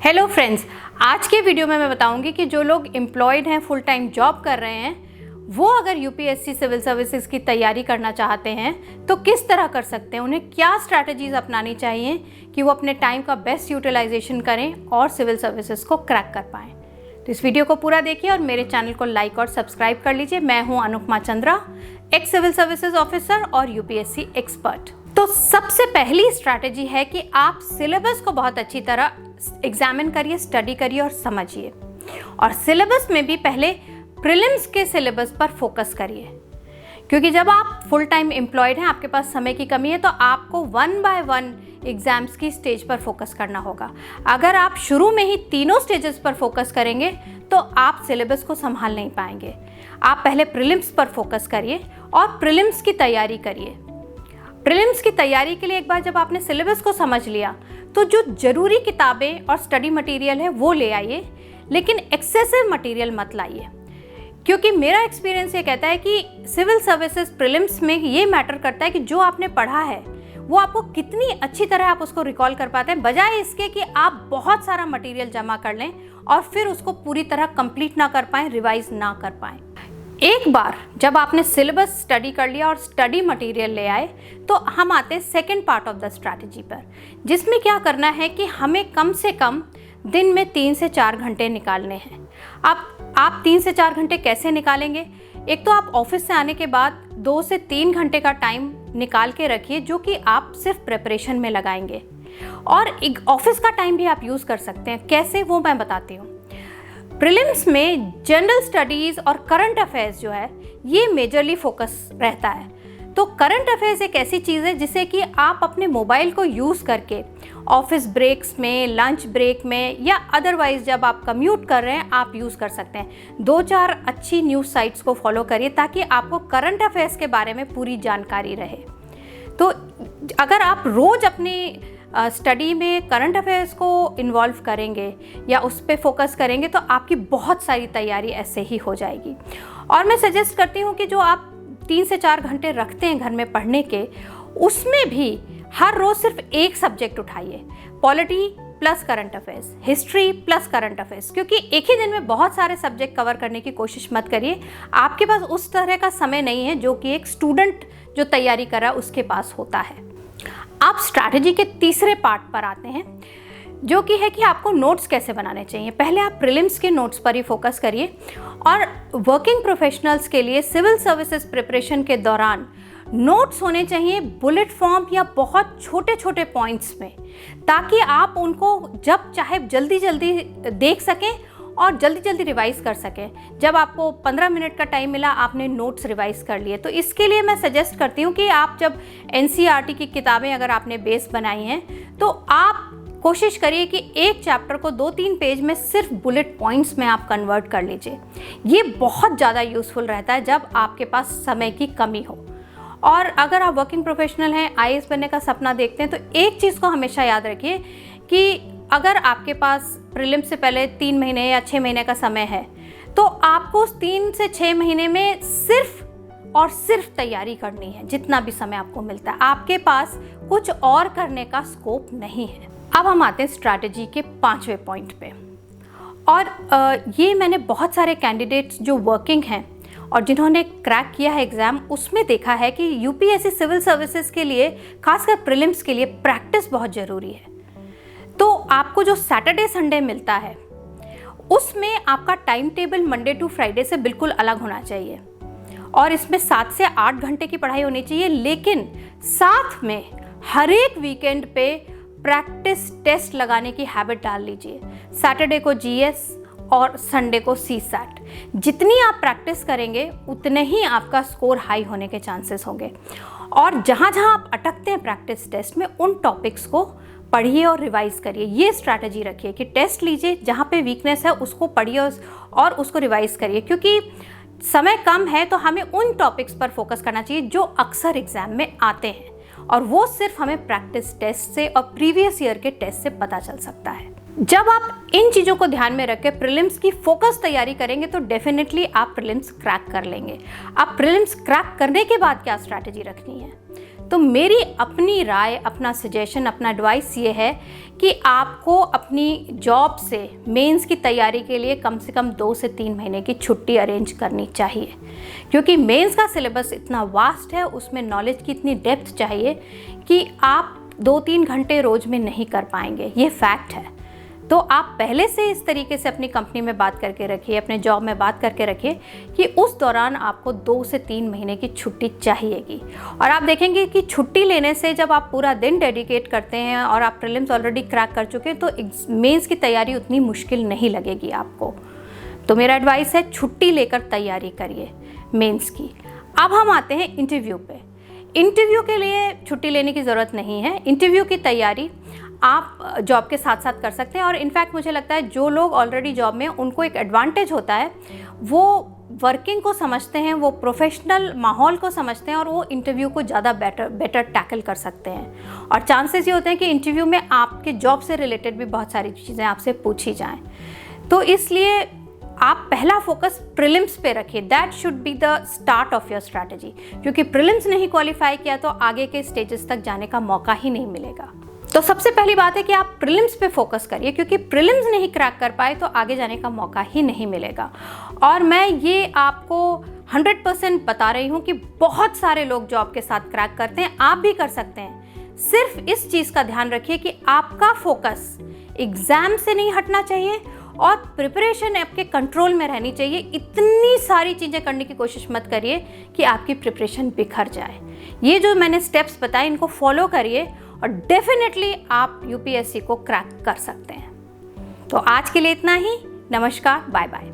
Hello friends, आज के video में मैं बताऊंगी कि जो लोग एम्प्लॉयड हैं, फुल टाइम जॉब कर रहे हैं, वो अगर यूपीएससी सिविल सर्विसेज की तैयारी करना चाहते हैं तो किस तरह कर सकते हैं, उन्हें क्या स्ट्रैटेजीज अपनानी चाहिए कि वो अपने टाइम का बेस्ट यूटिलाइजेशन करें और सिविल सर्विसेज को क्रैक कर पाएँ। तो इस वीडियो को पूरा देखिए और मेरे चैनल को लाइक और सब्सक्राइब कर लीजिए। मैं हूँ Anupama Chandra, ex civil services officer और यूपीएससी एक्सपर्ट। तो सबसे पहली स्ट्रैटेजी है कि आप सिलेबस को बहुत अच्छी तरह एग्जामिन करिए, स्टडी करिए और समझिए। और सिलेबस में भी पहले प्रीलिम्स के सिलेबस पर फोकस करिए, क्योंकि जब आप फुल टाइम एम्प्लॉयड हैं, आपके पास समय की कमी है, तो आपको 1 बाय 1 एग्जाम्स की स्टेज पर फोकस करना होगा। अगर आप शुरू में ही तीनों स्टेजेस पर फोकस करेंगे तो आप सिलेबस को संभाल नहीं पाएंगे। आप पहले प्रीलिम्स पर फोकस करिए और प्रीलिम्स की तैयारी करिए। प्रीलिम्स की तैयारी के लिए एक बार जब आपने सिलेबस को समझ लिया तो जो जरूरी किताबें और स्टडी मटेरियल है वो ले आइए, लेकिन एक्सेसिव मटेरियल मत लाइए, क्योंकि मेरा एक्सपीरियंस ये कहता है कि सिविल सर्विसेज प्रीलिम्स में ये मैटर करता है कि जो आपने पढ़ा है वो आपको कितनी अच्छी तरह आप उसको रिकॉल कर पाते हैं, बजाय इसके कि आप बहुत सारा मटेरियल जमा कर लें और फिर उसको पूरी तरह कंप्लीट ना कर पाएँ, रिवाइज ना कर पाएँ। एक बार जब आपने सिलेबस स्टडी कर लिया और स्टडी मटेरियल ले आए, तो हम आते हैं second part of the strategy पर, जिसमें क्या करना है कि हमें कम से कम दिन में 3 से 4 घंटे निकालने हैं। आप 3 से 4 घंटे कैसे निकालेंगे? एक तो आप ऑफिस से आने के बाद 2 से 3 घंटे का टाइम निकाल के रखिए, जो कि आप सिर्फ प्रिपरेशन में लगाएंगे। और एक ऑफिस का टाइम भी आप यूज़ कर सकते हैं। कैसे, वो मैं बताती हूँ। प्रीलिम्स में जनरल स्टडीज़ और करंट अफेयर्स जो है ये मेजरली फोकस रहता है। तो करंट अफेयर्स एक ऐसी चीज़ है जिसे कि आप अपने मोबाइल को यूज़ करके ऑफिस ब्रेक्स में, लंच ब्रेक में या अदरवाइज जब आप कम्यूट कर रहे हैं आप यूज़ कर सकते हैं। 2-4 अच्छी न्यूज़ साइट्स को फॉलो करिए ताकि आपको करंट अफेयर्स के बारे में पूरी जानकारी रहे। तो अगर आप रोज़ अपनी स्टडी में करंट अफेयर्स को इन्वॉल्व करेंगे या उस पर फोकस करेंगे तो आपकी बहुत सारी तैयारी ऐसे ही हो जाएगी। और मैं सजेस्ट करती हूँ कि जो आप 3 से 4 घंटे रखते हैं घर में पढ़ने के, उसमें भी हर रोज़ सिर्फ एक सब्जेक्ट उठाइए, polity plus current affairs, history plus current affairs, क्योंकि एक ही दिन में बहुत सारे सब्जेक्ट कवर करने की कोशिश मत करिए। आपके पास उस तरह का समय नहीं है जो कि एक स्टूडेंट जो तैयारी कर रहा है उसके पास होता है। आप स्ट्रैटेजी के तीसरे पार्ट पर आते हैं, जो कि है कि आपको नोट्स कैसे बनाने चाहिए। पहले आप प्रीलिम्स के नोट्स पर ही फोकस करिए और वर्किंग प्रोफेशनल्स के लिए सिविल सर्विसेज प्रिपरेशन के दौरान नोट्स होने चाहिए बुलेट फॉर्म या बहुत छोटे छोटे पॉइंट्स में, ताकि आप उनको जब चाहे जल्दी जल्दी देख सकें और जल्दी जल्दी रिवाइज कर सकें। जब आपको 15 मिनट का टाइम मिला, आपने नोट्स रिवाइज कर लिए, तो इसके लिए मैं सजेस्ट करती हूँ कि आप जब एनसीईआरटी की किताबें अगर आपने बेस बनाई हैं तो आप कोशिश करिए कि एक चैप्टर को 2-3 पेज में सिर्फ बुलेट पॉइंट्स में आप कन्वर्ट कर लीजिए। ये बहुत ज़्यादा यूज़फुल रहता है जब आपके पास समय की कमी हो। और अगर आप वर्किंग प्रोफेशनल हैं, आईएएस बनने का सपना देखते हैं, तो एक चीज़ को हमेशा याद रखिए कि अगर आपके पास प्रीलिम्स से पहले 3 महीने या 6 महीने का समय है, तो आपको उस 3 से 6 महीने में सिर्फ और सिर्फ तैयारी करनी है। जितना भी समय आपको मिलता है, आपके पास कुछ और करने का स्कोप नहीं है। अब हम आते हैं स्ट्रैटेजी के 5वें पॉइंट पे। और ये मैंने बहुत सारे कैंडिडेट्स जो वर्किंग हैं और जिन्होंने क्रैक किया है एग्ज़ाम, उसमें देखा है कि यूपीएससी सिविल सर्विसेज के लिए, खासकर प्रीलिम्स के लिए, प्रैक्टिस बहुत ज़रूरी है। तो आपको जो सैटरडे संडे मिलता है उसमें आपका time table Monday to Friday से बिल्कुल अलग होना चाहिए और इसमें 7 से 8 घंटे की पढ़ाई होनी चाहिए, लेकिन साथ में हर एक वीकेंड पे प्रैक्टिस टेस्ट लगाने की हैबिट डाल लीजिए। सैटरडे को जीएस और संडे को सीसैट। जितनी आप प्रैक्टिस करेंगे उतने ही आपका स्कोर हाई होने के चांसेस होंगे। और जहाँ जहाँ आप अटकते हैं प्रैक्टिस टेस्ट में, उन टॉपिक्स को पढ़िए और रिवाइज करिए। ये स्ट्रैटेजी रखिए कि टेस्ट लीजिए, जहाँ पे वीकनेस है उसको पढ़िए और उसको रिवाइज करिए, क्योंकि समय कम है तो हमें उन टॉपिक्स पर फोकस करना चाहिए जो अक्सर एग्जाम में आते हैं, और वो सिर्फ हमें प्रैक्टिस टेस्ट से और प्रीवियस ईयर के टेस्ट से पता चल सकता है। जब आप इन चीज़ों को ध्यान में रख के प्रीलिम्स की फोकस तैयारी करेंगे तो डेफिनेटली आप प्रीलिम्स क्रैक कर लेंगे। अब प्रीलिम्स क्रैक करने के बाद क्या स्ट्रैटेजी रखनी है? तो मेरी अपनी राय, अपना सजेशन, अपना एडवाइस ये है कि आपको अपनी जॉब से मेंस की तैयारी के लिए कम से कम 2 से 3 महीने की छुट्टी अरेंज करनी चाहिए, क्योंकि मेंस का सिलेबस इतना वास्ट है, उसमें नॉलेज की इतनी डेप्थ चाहिए कि आप 2-3 घंटे रोज़ में नहीं कर पाएंगे, ये फैक्ट है। तो आप पहले से इस तरीके से अपनी कंपनी में बात करके रखिए, अपने जॉब में बात करके रखिए कि उस दौरान आपको 2 से 3 महीने की छुट्टी चाहिएगी। और आप देखेंगे कि छुट्टी लेने से जब आप पूरा दिन डेडिकेट करते हैं और आप प्रीलिम्स ऑलरेडी क्रैक कर चुके हैं, तो मेंस की तैयारी उतनी मुश्किल नहीं लगेगी आपको। तो मेरा एडवाइस है, छुट्टी लेकर तैयारी करिए मेंस की। अब हम आते हैं इंटरव्यू पे। इंटरव्यू के लिए छुट्टी लेने की ज़रूरत नहीं है। इंटरव्यू की तैयारी आप जॉब के साथ साथ कर सकते हैं। और इनफैक्ट मुझे लगता है जो लोग ऑलरेडी जॉब में, उनको एक एडवांटेज होता है, वो वर्किंग को समझते हैं, वो प्रोफेशनल माहौल को समझते हैं और वो इंटरव्यू को ज़्यादा बेटर टैकल कर सकते हैं। और चांसेस ये होते हैं कि इंटरव्यू में आपके जॉब से रिलेटेड भी बहुत सारी चीज़ें आपसे पूछी जाएँ। तो इसलिए आप पहला फोकस प्रीलिम्स पे रखिए। That should be the start of your strategy, क्योंकि प्रीलिम्स नहीं क्वालिफाई किया तो आगे के स्टेजेस तक जाने का मौका ही नहीं मिलेगा। तो सबसे पहली बात है कि आप प्रीलिम्स पे फोकस करिए, क्योंकि प्रीलिम्स नहीं क्रैक कर पाए तो आगे जाने का मौका ही नहीं मिलेगा। और मैं ये आपको 100% बता रही हूँ कि बहुत सारे लोग जॉब के साथ क्रैक करते हैं, आप भी कर सकते हैं। सिर्फ इस चीज़ का ध्यान रखिए कि आपका फोकस एग्ज़ाम से नहीं हटना चाहिए और प्रिपरेशन आपके कंट्रोल में रहनी चाहिए। इतनी सारी चीज़ें करने की कोशिश मत करिए कि आपकी प्रिपरेशन बिखर जाए। ये जो मैंने स्टेप्स बताए, इनको फॉलो करिए और डेफिनेटली आप यूपीएससी को क्रैक कर सकते हैं। तो आज के लिए इतना ही। नमस्कार, बाय बाय।